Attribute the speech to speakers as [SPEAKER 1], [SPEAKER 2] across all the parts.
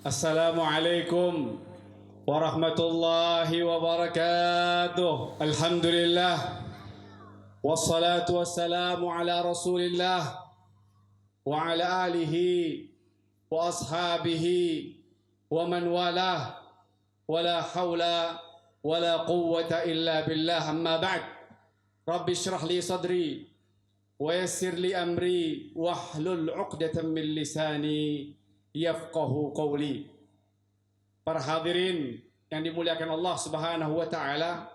[SPEAKER 1] Assalamualaikum warahmatullahi wabarakatuh. Alhamdulillah. Wassalatu wassalamu ala rasulillah wa ala alihi wa ashabihi wa man walah. Wala hawla wala quwwata illa billah. Amma ba'd. Rabbi syrah li sadri wa yassir li amri wahlul 'uqdatam min lisani yafqahu qawli. Para hadirin yang dimuliakan Allah Subhanahu wa taala,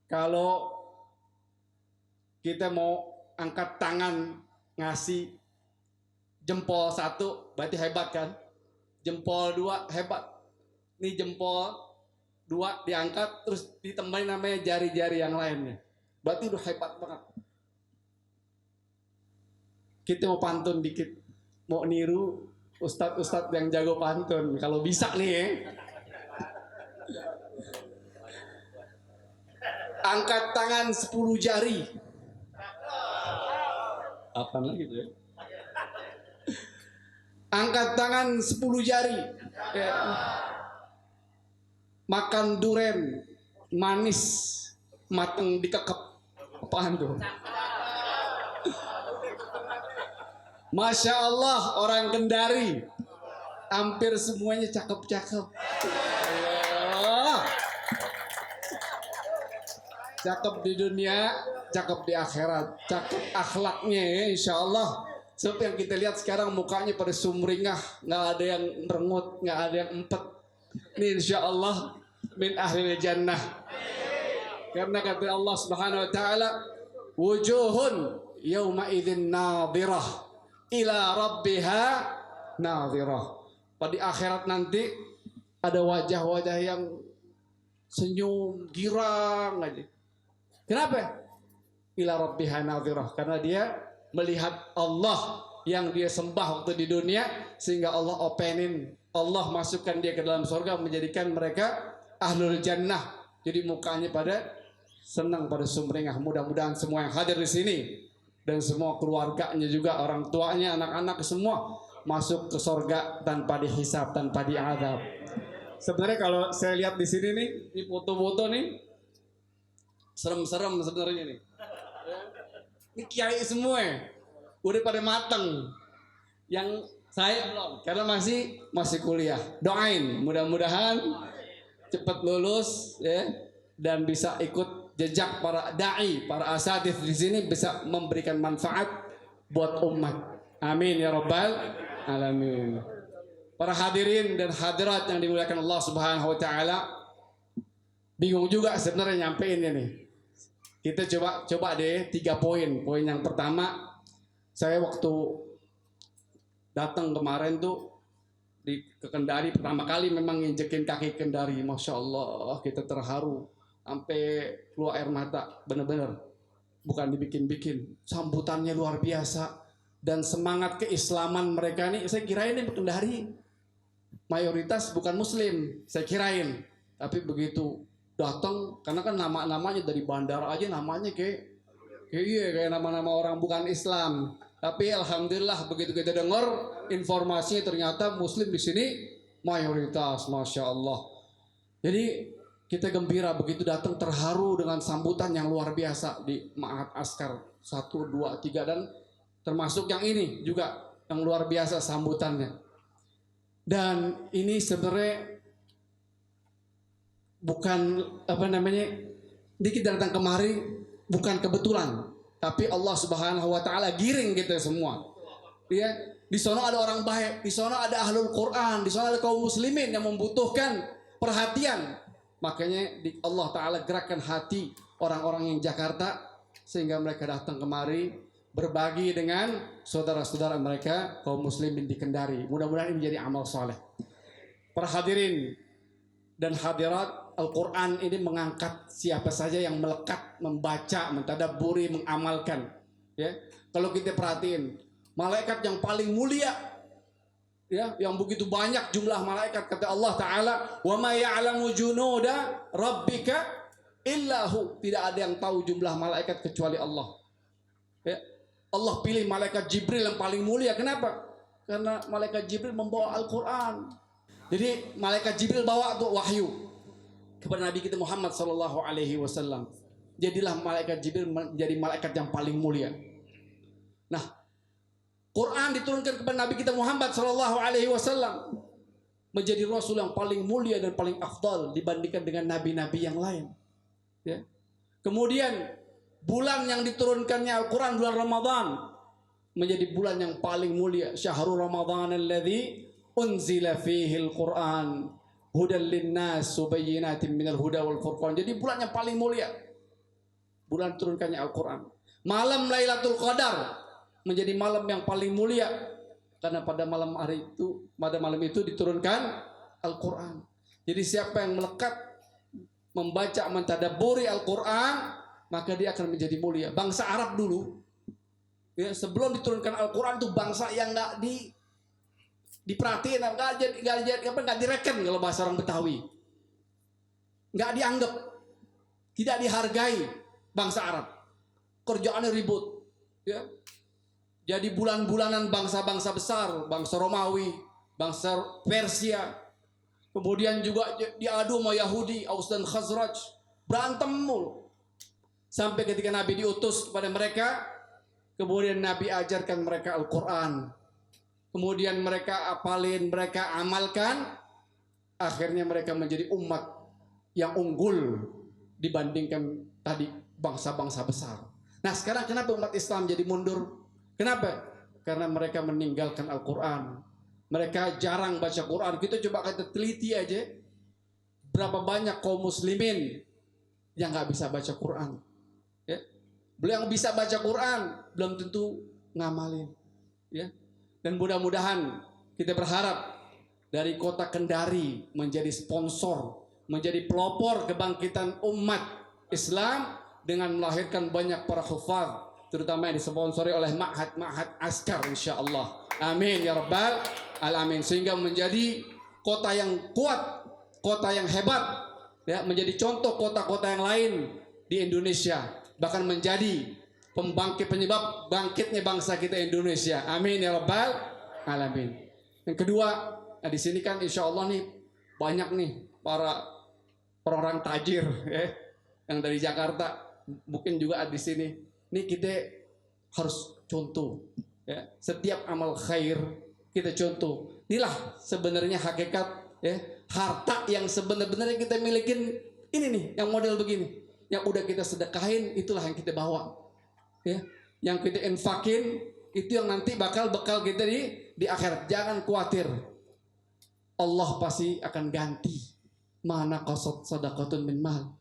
[SPEAKER 1] kalau kita mau angkat tangan ngasih jempol satu berarti hebat kan? Jempol dua hebat. Ini jempol dua diangkat terus ditambahin namanya jari-jari yang lainnya. Berarti udah hebat banget. Kita mau pantun dikit. Mau niru ustadz-ustadz yang jago pantun. Kalau bisa nih ya. Angkat tangan 10 jari. Apaan lagi tuh ya? Angkat tangan 10 jari. Ya. Makan duren manis mateng dikekep. Apaan tuh? Masya Allah, orang Kendari hampir semuanya cakep-cakep. Cakep di dunia, cakep di akhirat, cakep akhlaknya ya, insya Allah. Sebab yang kita lihat sekarang mukanya pada sumringah, nggak ada yang merengut, nggak ada yang empet. Ini insya Allah min ahli jannah. Karena kata Allah Subhanahu Wa Taala, wujuhun yawma idzin nadhirah ila rabbiha nadhirah. Pada akhirat nanti ada wajah-wajah yang senyum girang aja. Kenapa? Ila rabbiha nadhirah, karena dia melihat Allah yang dia sembah waktu di dunia, sehingga Allah openin, Allah masukkan dia ke dalam surga, menjadikan mereka ahlul jannah. Jadi mukanya pada senang, pada sumringah. Mudah-mudahan semua yang hadir di sini dan semua keluarganya juga, orang tuanya, anak-anak semua masuk ke surga tanpa dihisab, tanpa diadab. Sebenarnya kalau saya lihat di sini nih, ini foto-foto nih serem-serem sebenarnya nih. Ini kiai semua ya, udah pada mateng. Yang saya belum, karena masih kuliah. Doain, mudah-mudahan cepat lulus ya, dan bisa ikut jejak para dai, para asatidz di sini, bisa memberikan manfaat buat umat. Amin ya rabbal alamin. Para hadirin dan hadirat yang dimuliakan Allah Subhanahu wa taala, bingung juga sebenarnya nyampeinnya nih. Kita coba deh 3 poin. Poin yang pertama, saya waktu datang kemarin tuh ke Kendari pertama kali memang nginjekin kaki Kendari, masya Allah kita terharu sampai keluar air mata, bener-bener bukan dibikin-bikin. Sambutannya luar biasa dan semangat keislaman mereka nih. Saya kirain ini Kendari mayoritas bukan muslim, saya kirain. Tapi begitu datang, karena kan namanya dari bandara aja namanya kayak nama-nama orang bukan Islam. Tapi alhamdulillah begitu kita dengar informasinya ternyata muslim di sini mayoritas, masya Allah. Jadi kita gembira begitu datang, terharu dengan sambutan yang luar biasa di Ma'had Askar 1, 2, 3, dan termasuk yang ini juga yang luar biasa sambutannya. Dan ini sebenarnya bukan ini kita datang kemari bukan kebetulan, tapi Allah Subhanahu wa taala giring kita semua. Ya, di sana ada orang baik, di sana ada ahlul Quran, di sana ada kaum muslimin yang membutuhkan perhatian. Makanya Allah Ta'ala gerakkan hati orang-orang yang Jakarta sehingga mereka datang kemari berbagi dengan saudara-saudara mereka kaum muslimin di Kendari. Mudah-mudahan ini menjadi amal soleh. Para hadirin dan hadirat, Al-Quran ini mengangkat siapa saja yang melekat, membaca, mentadabburi, mengamalkan. Ya, kalau kita perhatiin malaikat yang paling mulia, ya, yang begitu banyak jumlah malaikat, kata Allah Ta'ala, wa ma ya'lamu junuda rabbika illahu, tidak ada yang tahu jumlah malaikat kecuali Allah. Ya, Allah pilih malaikat Jibril yang paling mulia. Kenapa? Karena malaikat Jibril membawa Al-Quran. Jadi malaikat Jibril bawa tuh wahyu kepada Nabi kita Muhammad sallallahu alaihi wasallam. Jadilah malaikat Jibril menjadi malaikat yang paling mulia. Nah, Quran diturunkan kepada Nabi kita Muhammad sallallahu alaihi wasallam menjadi rasul yang paling mulia dan paling afdal dibandingkan dengan nabi-nabi yang lain. Ya. Kemudian bulan yang diturunkannya Al-Quran bulan Ramadan menjadi bulan yang paling mulia. Syahrul Ramadan alladzi unzila fihi al-Quran hudan linnas subayyinatin minal huda wal furqan. Jadi bulan yang paling mulia. Bulan turunkannya Al-Quran. Malam Lailatul Qadar menjadi malam yang paling mulia karena pada malam itu diturunkan Al-Quran. Jadi siapa yang melekat membaca mentadabburi Al-Quran maka dia akan menjadi mulia. Bangsa Arab dulu ya, sebelum diturunkan Al-Quran itu bangsa yang nggak diperhatiin, nggak direken kalau bahasa orang Betawi, nggak dianggap, tidak dihargai bangsa Arab. Kerjaannya ribut, ya. Jadi bulan-bulanan bangsa-bangsa besar, bangsa Romawi, bangsa Persia, kemudian juga diadu sama Yahudi, Aus dan Khazraj, berantem mulu. Sampai ketika Nabi diutus kepada mereka, kemudian Nabi ajarkan mereka Al-Quran. Kemudian mereka apalin, mereka amalkan. Akhirnya mereka menjadi umat yang unggul dibandingkan tadi bangsa-bangsa besar. Nah sekarang kenapa umat Islam jadi mundur? Kenapa? Karena mereka meninggalkan Al-Quran. Mereka jarang baca Quran. Kita coba kita teliti aja. Berapa banyak kaum muslimin yang gak bisa baca Quran. Ya. Beliau yang bisa baca Quran belum tentu ngamalin. Ya. Dan mudah-mudahan kita berharap dari kota Kendari menjadi sponsor, menjadi pelopor kebangkitan umat Islam dengan melahirkan banyak para hufaz, terutama yang disponsori oleh ma'had askar insyaallah. Amin ya rabbal alamin. Sehingga menjadi kota yang kuat, kota yang hebat, ya, menjadi contoh kota-kota yang lain di Indonesia, bahkan menjadi penyebab bangkitnya bangsa kita Indonesia. Amin ya rabbal alamin. Yang kedua, nah di sini kan insyaallah nih banyak nih para orang tajir ya, yang dari Jakarta, mungkin juga di sini. Ini kita harus contoh ya. Setiap amal khair kita contoh. Inilah sebenarnya hakikat ya, harta yang sebenarnya kita milikin ini nih, yang model begini. Yang udah kita sedekahin itulah yang kita bawa. Ya, yang kita infakin itu yang nanti bakal bekal kita di akhirat. Jangan khawatir. Allah pasti akan ganti. Mana qasad sadaqatun min mal.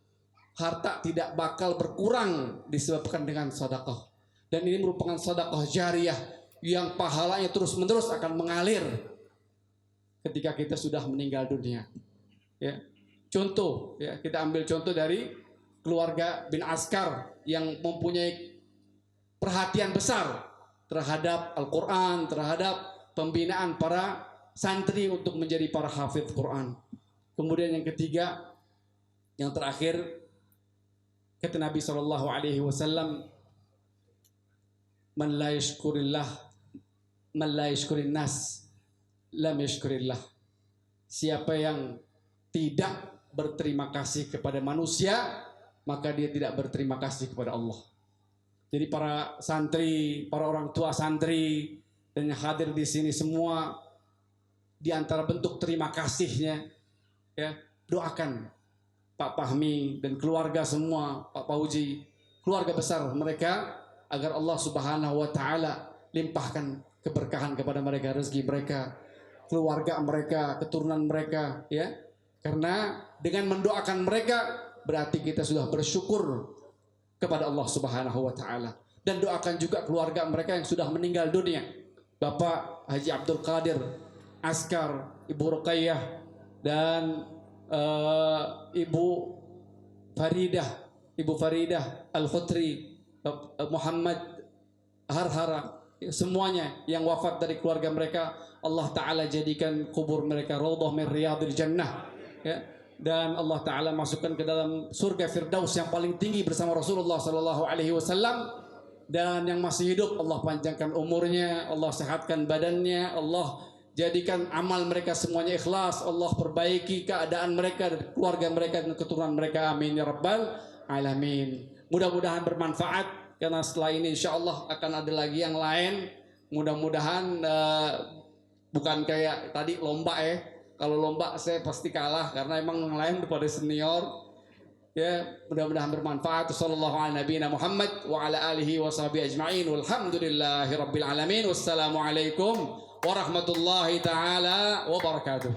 [SPEAKER 1] Harta tidak bakal berkurang disebabkan dengan sedekah. Dan ini merupakan sedekah jariyah yang pahalanya terus-menerus akan mengalir ketika kita sudah meninggal dunia. Ya. Contoh, ya, kita ambil contoh dari keluarga bin Askar yang mempunyai perhatian besar terhadap Al-Quran, terhadap pembinaan para santri untuk menjadi para hafidh Quran. Kemudian yang ketiga, yang terakhir, kata Nabi SAW, man la yashkurillah, man la yashkurin nas, lam yashkurillah. Siapa yang tidak berterima kasih kepada manusia, maka dia tidak berterima kasih kepada Allah. Jadi para santri, para orang tua santri dan yang hadir di sini semua, di antara bentuk terima kasihnya, ya, doakan Pak Fahmi dan keluarga semua, Pak Fauji, keluarga besar mereka, agar Allah Subhanahu wa taala limpahkan keberkahan kepada mereka, rezeki mereka, keluarga mereka, keturunan mereka, ya. Karena dengan mendoakan mereka berarti kita sudah bersyukur kepada Allah Subhanahu wa taala. Dan doakan juga keluarga mereka yang sudah meninggal dunia. Bapak Haji Abdul Qadir Askar, Ibu Ruqayyah dan Ibu Faridah Al-Khutri, Muhammad Harhara, semuanya yang wafat dari keluarga mereka, Allah Ta'ala jadikan kubur mereka raudhah min riyadil jannah, ya. Dan Allah Ta'ala masukkan ke dalam surga Firdaus yang paling tinggi bersama Rasulullah SAW. dan yang masih hidup Allah panjangkan umurnya, Allah sehatkan badannya, Allah jadikan amal mereka semuanya ikhlas, Allah perbaiki keadaan mereka dan keluarga mereka dan keturunan mereka, amin ya rabbal alamin. Mudah-mudahan bermanfaat, karena setelah ini insya Allah akan ada lagi yang lain. Mudah-mudahan bukan kayak tadi lomba ya. Kalau lomba saya pasti kalah karena emang yang lain udah pada senior. Ya, mudah-mudahan bermanfaat. Sallallahu ala nabiyina Muhammad wa ala alihi wa sahbihi ajma'in. Walhamdulillahi rabbil alamin. Wassalamualaikum warahmatullahi taala wabarakatuh.